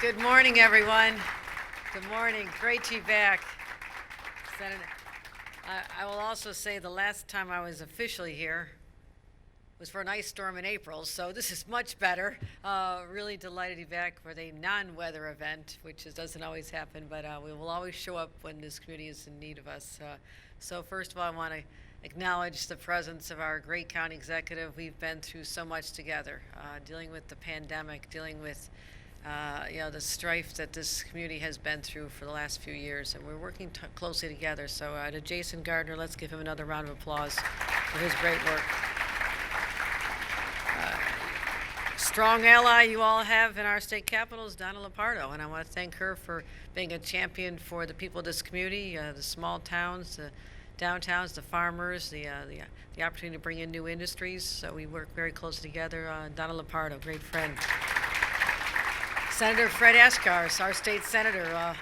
Good morning, everyone. Good morning. Great to be back. Senator, I will also say the last time I was officially here was for an ice storm in April, so this is much better. Really delighted to be back for the non-weather event, which doesn't always happen, but we will always show up when this community is in need of us. So first of all, I want to acknowledge the presence of our great county executive. We've been through so much together, dealing with the pandemic, dealing with the strife that this community has been through for the last few years, and we're working closely together. So to Jason Gardner, let's give him another round of applause for his great work. Strong ally you all have in our state capital is Donna Lopardo, and I want to thank her for being a champion for the people of this community, the small towns, the downtowns, the farmers, the opportunity to bring in new industries. So we work very closely together. Donna Lopardo, great friend. Senator Fred Eskars, our state senator,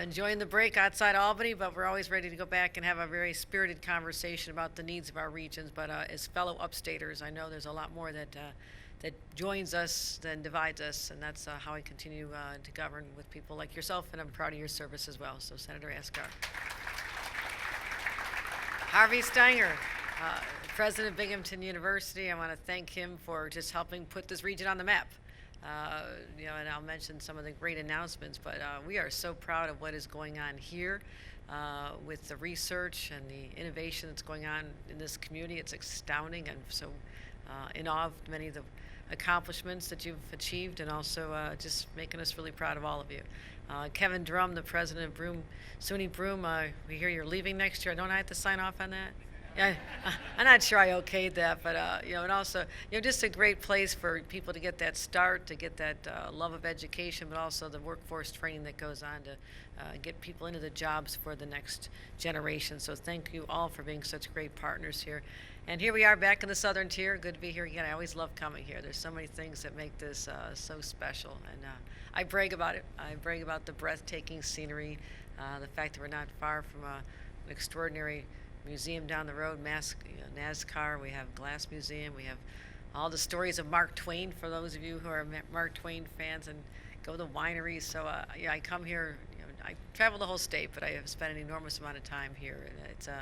enjoying the break outside Albany, but we're always ready to go back and have a very spirited conversation about the needs of our regions. But as fellow upstaters, I know there's a lot more that joins us than divides us, and that's how I continue to govern with people like yourself, and I'm proud of your service as well. So Senator Eskar. Harvey Stenger, president of Binghamton University, I want to thank him for just helping put this region on the map. And I'll mention some of the great announcements, but we are so proud of what is going on here with the research and the innovation that's going on in this community. It's astounding, and so in awe of many of the accomplishments that you've achieved, and also just making us really proud of all of you. Kevin Drum, the president of SUNY Broome, we hear you're leaving next year. Don't I have to sign off on that? Yeah, I'm not sure I okayed that, but and also, just a great place for people to get that start, to get that love of education, but also the workforce training that goes on to get people into the jobs for the next generation. So thank you all for being such great partners here. And here we are back in the Southern Tier. Good to be here again. I always love coming here. There's so many things that make this so special, and I brag about it. I brag about the breathtaking scenery, the fact that we're not far from an extraordinary museum down the road, NASCAR. We have Glass Museum. We have all the stories of Mark Twain for those of you who are Mark Twain fans, and go to wineries. So I come here. I travel the whole state, but I have spent an enormous amount of time here, and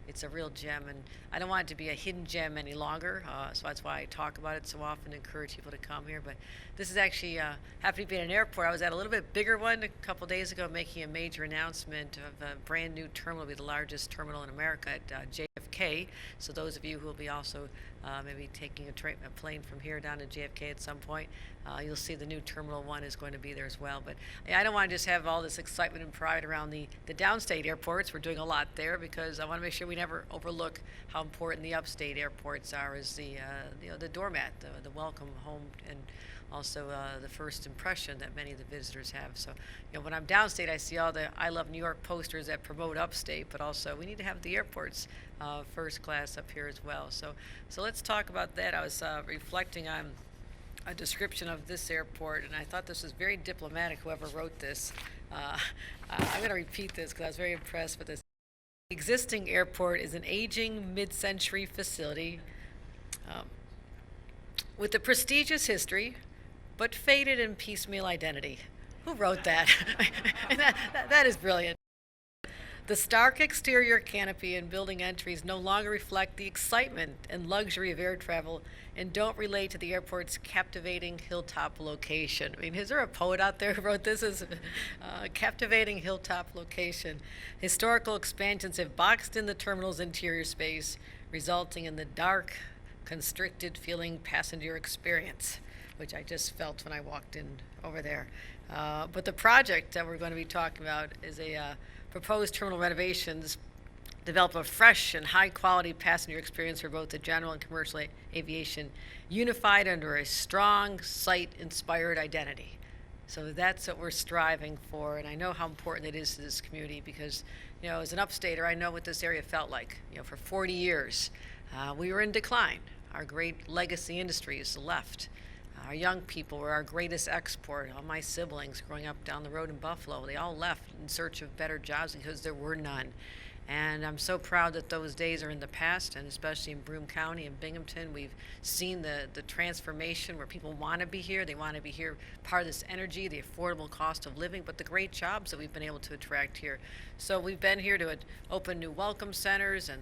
it's a real gem, and I don't want it to be a hidden gem any longer, so that's why I talk about it so often, encourage people to come here. But this is actually happy to be at an airport. I was at a little bit bigger one a couple days ago, making a major announcement of a brand new terminal. It'll be the largest terminal in America at JFK. So those of you who will be also maybe taking a plane from here down to JFK at some point, you'll see the new Terminal 1 is going to be there as well. But I don't want to just have all this excitement and pride around the downstate airports. We're doing a lot there because I want to make sure we never overlook how important the upstate airports are as the doormat, the welcome home, and also the first impression that many of the visitors have. So when I'm downstate, I see all the I Love New York posters that promote upstate, but also we need to have the airports first class up here as well. So let's talk about that. I was reflecting on a description of this airport, and I thought this was very diplomatic, whoever wrote this. I'm going to repeat this because I was very impressed with this. The existing airport is an aging mid-century facility with a prestigious history, but faded and piecemeal identity. Who wrote that? that is brilliant. The stark exterior canopy and building entries no longer reflect the excitement and luxury of air travel and don't relate to the airport's captivating hilltop location. I mean, is there a poet out there who wrote this as a captivating hilltop location? Historical expansions have boxed in the terminal's interior space, resulting in the dark, constricted feeling passenger experience, which I just felt when I walked in over there. But the project that we're going to be talking about is a proposed terminal renovations develop a fresh and high-quality passenger experience for both the general and commercial aviation, unified under a strong, site-inspired identity. So that's what we're striving for, and I know how important it is to this community because, as an upstater, I know what this area felt like. For 40 years, we were in decline. Our great legacy industries left. Our young people were our greatest export. All my siblings growing up down the road in Buffalo, they all left in search of better jobs because there were none. And I'm so proud that those days are in the past, and especially in Broome County and Binghamton, we've seen the transformation where people want to be here. They want to be here, part of this energy, the affordable cost of living, but the great jobs that we've been able to attract here. So we've been here to open new welcome centers and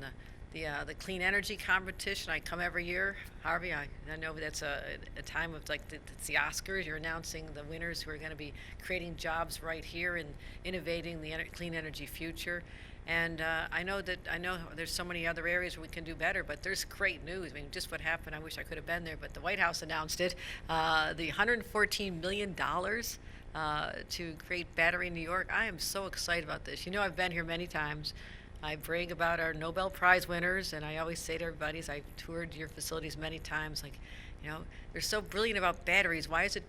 the clean energy competition. I come every year. Harvey, I know that's a time of it's the Oscars. You're announcing the winners who are going to be creating jobs right here and innovating the clean energy future. And I know there's so many other areas where we can do better, but there's great news. I mean, just what happened, I wish I could have been there, but the White House announced it, the $114 million to create Battery New York. I am so excited about this. You know, I've been here many times. I brag about our Nobel Prize winners, and I always say to everybody, as I've toured your facilities many times, like, you know, they're so brilliant about batteries. Why do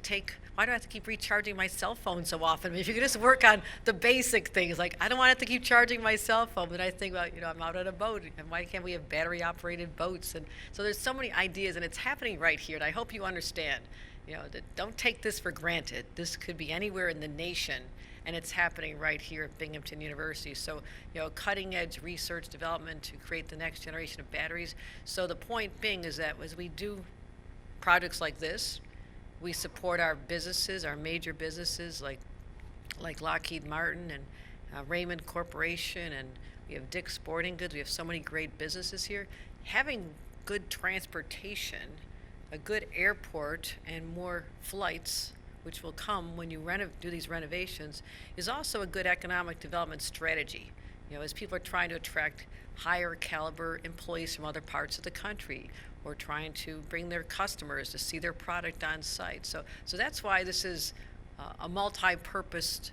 I have to keep recharging my cell phone so often? I mean, if you could just work on the basic things, like I don't want to have to keep charging my cell phone, but I think about, I'm out on a boat, and why can't we have battery operated boats? And so there's so many ideas, and it's happening right here, and I hope you understand, that don't take this for granted. This could be anywhere in the nation, and it's happening right here at Binghamton University. So, cutting edge research development to create the next generation of batteries. So the point being is that as we do projects like this, we support our businesses, our major businesses like Lockheed Martin and Raymond Corporation, and we have Dick's Sporting Goods. We have so many great businesses here. Having good transportation, a good airport, and more flights, which will come when you do these renovations, is also a good economic development strategy. As people are trying to attract higher caliber employees from other parts of the country, or trying to bring their customers to see their product on site. So that's why this is a multi-purposed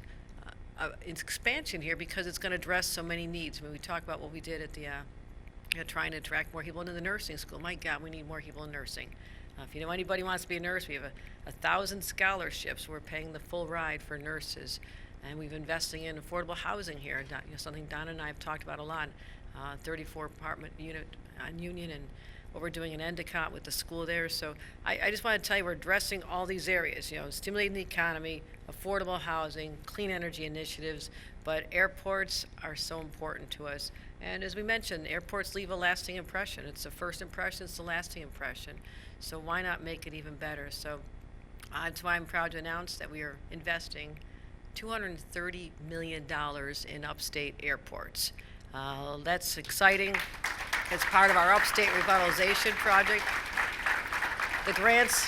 expansion here, because it's going to address so many needs. When we talk about what we did at the trying to attract more people into the nursing school, my God, we need more people in nursing. If you know anybody who wants to be a nurse, we have 1,000 scholarships. We're paying the full ride for nurses, and we've investing in affordable housing here. Something Donna and I have talked about a lot. 34 apartment unit on Union, and what we're doing in Endicott with the school there. So I just want to tell you, we're addressing all these areas. Stimulating the economy, affordable housing, clean energy initiatives. But airports are so important to us. And as we mentioned, airports leave a lasting impression. It's the first impression, it's the lasting impression. So why not make it even better? So that's why I'm proud to announce that we are investing $230 million in upstate airports. That's exciting. It's part of our upstate revitalization project. The grants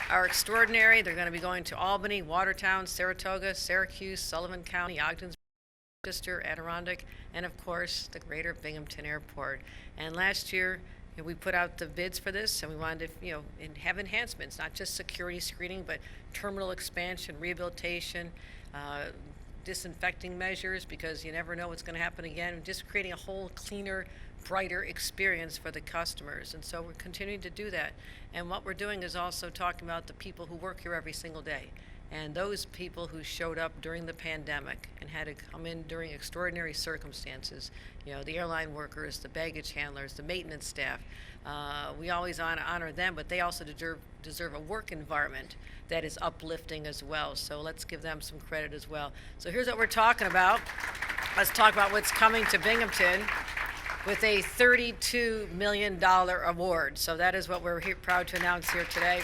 are extraordinary. They're going to be going to Albany, Watertown, Saratoga, Syracuse, Sullivan County, Ogden, Rochester, Adirondack, and of course the greater Binghamton Airport. And last year we put out the bids for this, and we wanted to have enhancements, not just security screening, but terminal expansion, rehabilitation, disinfecting measures, because you never know what's going to happen again, and just creating a whole cleaner, brighter experience for the customers. And so we're continuing to do that. And what we're doing is also talking about the people who work here every single day, and those people who showed up during the pandemic and had to come in during extraordinary circumstances. The airline workers, the baggage handlers, the maintenance staff. We always honor them, but they also deserve a work environment that is uplifting as well. So let's give them some credit as well. So here's what we're talking about. Let's talk about what's coming to Binghamton with a $32 million award. So that is what we're proud to announce here today.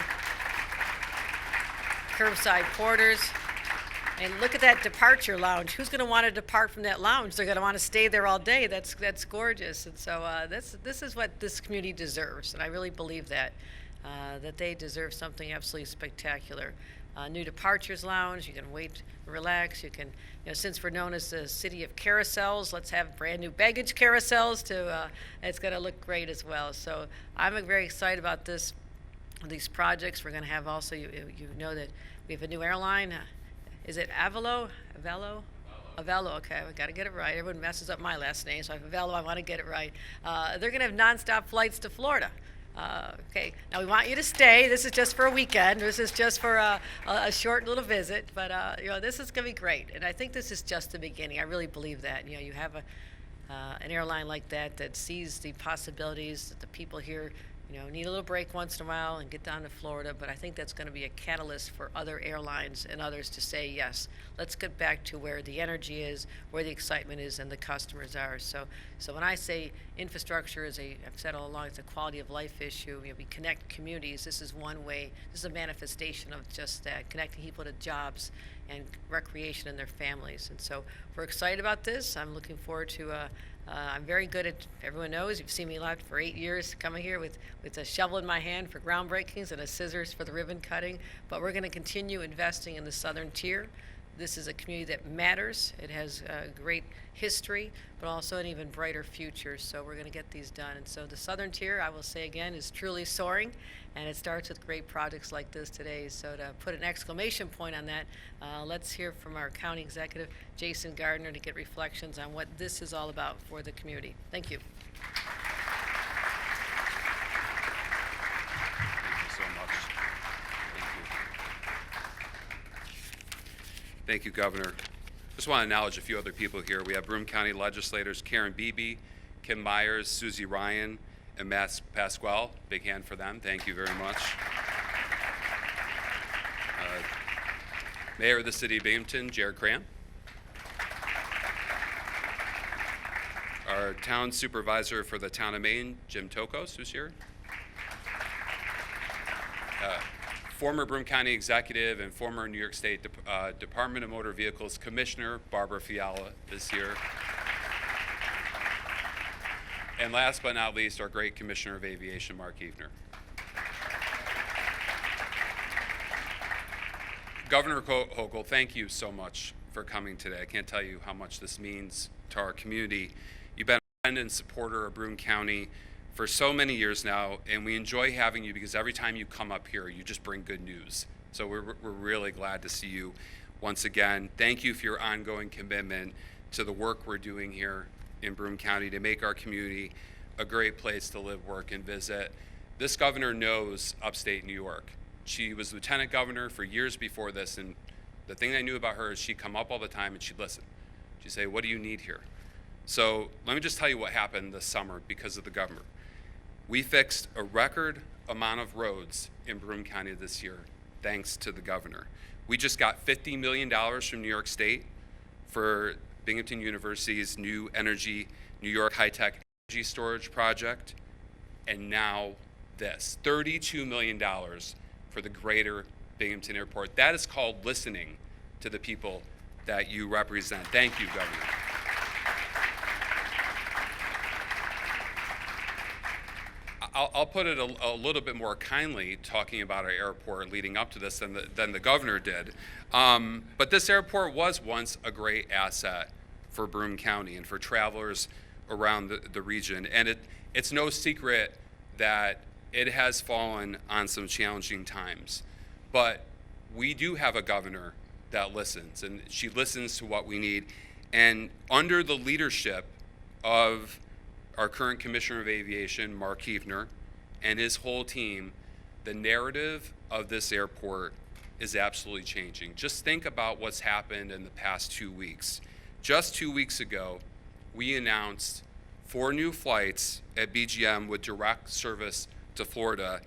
Curbside porters. And look at that departure lounge. Who's going to want to depart from that lounge? They're going to want to stay there all day. That's gorgeous. And so this is what this community deserves, and I really believe that they deserve something absolutely spectacular. New departures lounge. You can wait, relax. You can, since we're known as the city of carousels, let's have brand new baggage carousels it's going to look great as well. So I'm very excited about these projects. We're going to have also, you know that we have a new airline. Is it Avelo? Avelo, okay, I've got to get it right. Everyone messes up my last name, so I have Avelo, I want to get it right. They're going to have nonstop flights to Florida. Okay, now we want you to stay. This is just for a weekend. This is just for a short little visit, but this is going to be great. And I think this is just the beginning. I really believe that. You have an airline like that sees the possibilities, that the people here need a little break once in a while and get down to Florida, but I think that's going to be a catalyst for other airlines and others to say, yes, let's get back to where the energy is, where the excitement is, and the customers are. So when I say infrastructure I've said all along, it's a quality of life issue. We connect communities. This is one way. This is a manifestation of just that, connecting people to jobs and recreation and their families. And so we're excited about this. I'm looking forward to I'm very good at, everyone knows, you've seen me a lot for 8 years coming here with a shovel in my hand for groundbreakings and a scissors for the ribbon cutting. But we're going to continue investing in the southern tier. This is a community that matters. It has a great history, but also an even brighter future. So we're going to get these done. And so the southern tier, I will say again, is truly soaring. And it starts with great projects like this today. So to put an exclamation point on that, let's hear from our county executive, Jason Gardner, to get reflections on what this is all about for the community. Thank you. Thank you so much. Thank you, Governor. Just want to acknowledge a few other people here. We have Broome County legislators Karen Beebe, Kim Myers, Susie Ryan, and Matt Pasquale. Big hand for them. Thank you very much. Mayor of the City of Binghamton, Jared Cram. Our town supervisor for the town of Maine, Jim Tokos, who's here. Former Broome County executive and former New York State Department of Motor Vehicles Commissioner, Barbara Fiala, is here. And last but not least, our great Commissioner of Aviation, Mark Evener. Governor Hochul, thank you so much for coming today. I can't tell you how much this means to our community. You've been a friend and supporter of Broome County for so many years now, and we enjoy having you because every time you come up here, you just bring good news. So we're really glad to see you once again. Thank you for your ongoing commitment to the work we're doing here in Broome County to make our community a great place to live, work, and visit. This governor knows upstate New York. She was lieutenant governor for years before this, and the thing I knew about her is she'd come up all the time and she'd listen. She'd say, what do you need here? So let me just tell you what happened this summer because of the governor. We fixed a record amount of roads in Broome County this year, thanks to the governor. We just got $50 million from New York State for Binghamton University's new New York high-tech energy storage project, and now this, $32 million for the greater Binghamton Airport. That is called listening to the people that you represent. Thank you, Governor. I'll put it a little bit more kindly, talking about our airport leading up to this than the governor did. But this airport was once a great asset for Broome County and for travelers around the region. And it's no secret that it has fallen on some challenging times. But we do have a governor that listens, and she listens to what we need. And under the leadership of our current Commissioner of Aviation, Mark Evener, and his whole team, the narrative of this airport is absolutely changing. Just think about what's happened in the past 2 weeks. Just 2 weeks ago, we announced 4 new flights at BGM with direct service to Florida.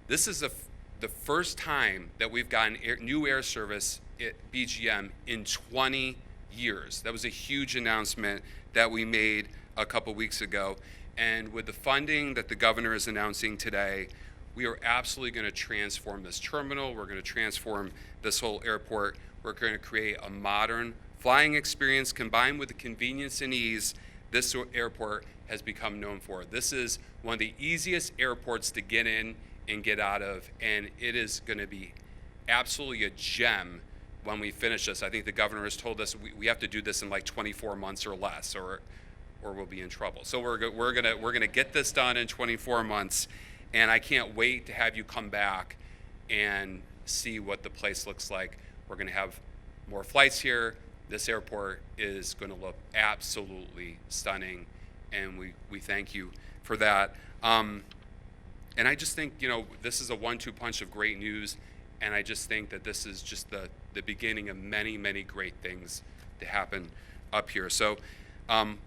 This is the first time that we've gotten new air service at BGM in 20 years. That was a huge announcement that we made a couple weeks ago. And with the funding that the governor is announcing today, we are absolutely going to transform this terminal. We're going to transform this whole airport. We're going to create a modern flying experience combined with the convenience and ease this airport has become known for. This is one of the easiest airports to get in and get out of, and it is going to be absolutely a gem when we finish this. I think the governor has told us we have to do this in like 24 months or less, or we'll be in trouble. So we're gonna get this done in 24 months, and I can't wait to have you come back and see what the place looks like. We're gonna have more flights here. This airport is gonna look absolutely stunning, and we thank you for that. And I just think, this is a 1-2 punch of great news, and I just think that this is just the beginning of many, many great things to happen up here. So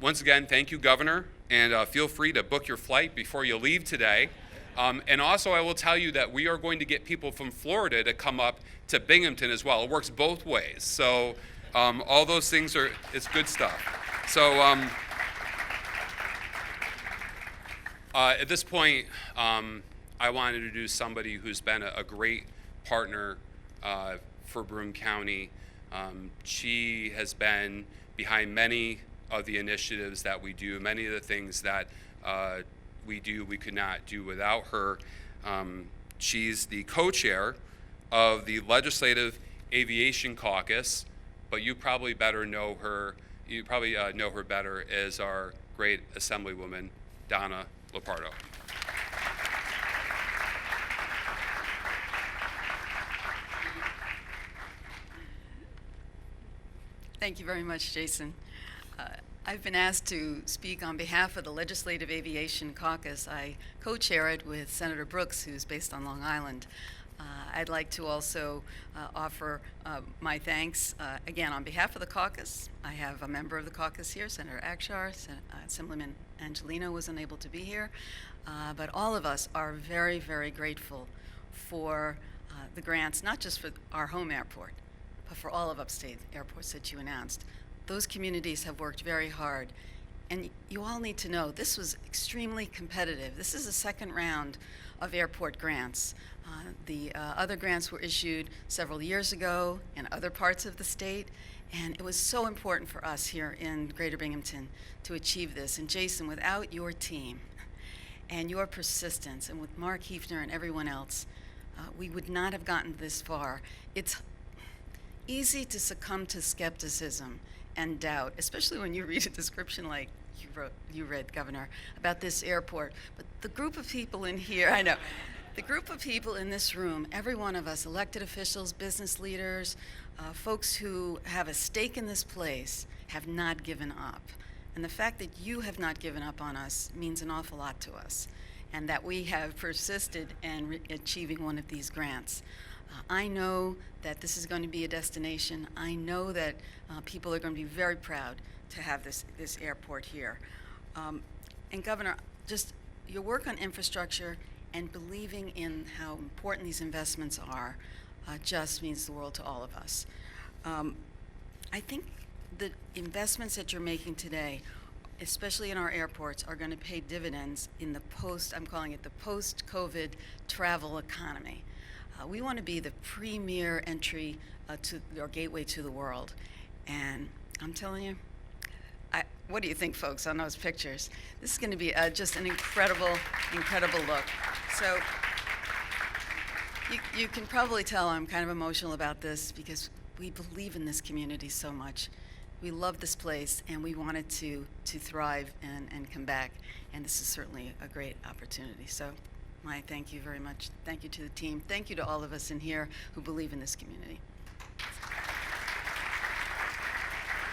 once again, thank you, Governor, and feel free to book your flight before you leave today. And also, I will tell you that we are going to get people from Florida to come up to Binghamton as well. It works both ways. So all those things it's good stuff. So at this point, I want to introduce somebody who's been a great partner for Broome County. She has been behind many of the initiatives that we do, many of the things that we do, we could not do without her. She's the co-chair of the Legislative Aviation Caucus, but you probably better know her. You probably know her better as our great Assemblywoman, Donna Lopardo. Thank you very much, Jason. I've been asked to speak on behalf of the Legislative Aviation Caucus. I co-chair it with Senator Brooks, who's based on Long Island. I'd like to also offer my thanks again on behalf of the caucus. I have a member of the caucus here, Senator Akshar. Assemblyman Angelino was unable to be here, but all of us are very, very grateful for the grants, not just for our home airport, but for all of upstate airports that you announced. Those communities have worked very hard, and you all need to know this was extremely competitive. This is the second round of airport grants. The other grants were issued several years ago in other parts of the state, and it was so important for us here in Greater Binghamton to achieve this. And Jason, without your team and your persistence, and with Mark Hefner and everyone else, we would not have gotten this far. It's easy to succumb to skepticism and doubt, especially when you read a description like you read, Governor, about this airport. But the group of people in here, I know, the group of people in this room, every one of us, elected officials, business leaders, folks who have a stake in this place, have not given up. And the fact that you have not given up on us means an awful lot to us, and that we have persisted in achieving one of these grants. I know that this is going to be a destination. I know that people are going to be very proud to have this airport here. And Governor, just your work on infrastructure and believing in how important these investments are just means the world to all of us. I think the investments that you're making today, especially in our airports, are going to pay dividends in the I'm calling it the post-COVID travel economy. We want to be the premier entry or gateway to the world. And I'm telling you, what do you think, folks, on those pictures? This is going to be just an incredible, incredible look. So you can probably tell I'm kind of emotional about this because we believe in this community so much. We love this place, and we want it to thrive and come back. And this is certainly a great opportunity. So thank you very much. Thank you to the team. Thank you to all of us in here who believe in this community.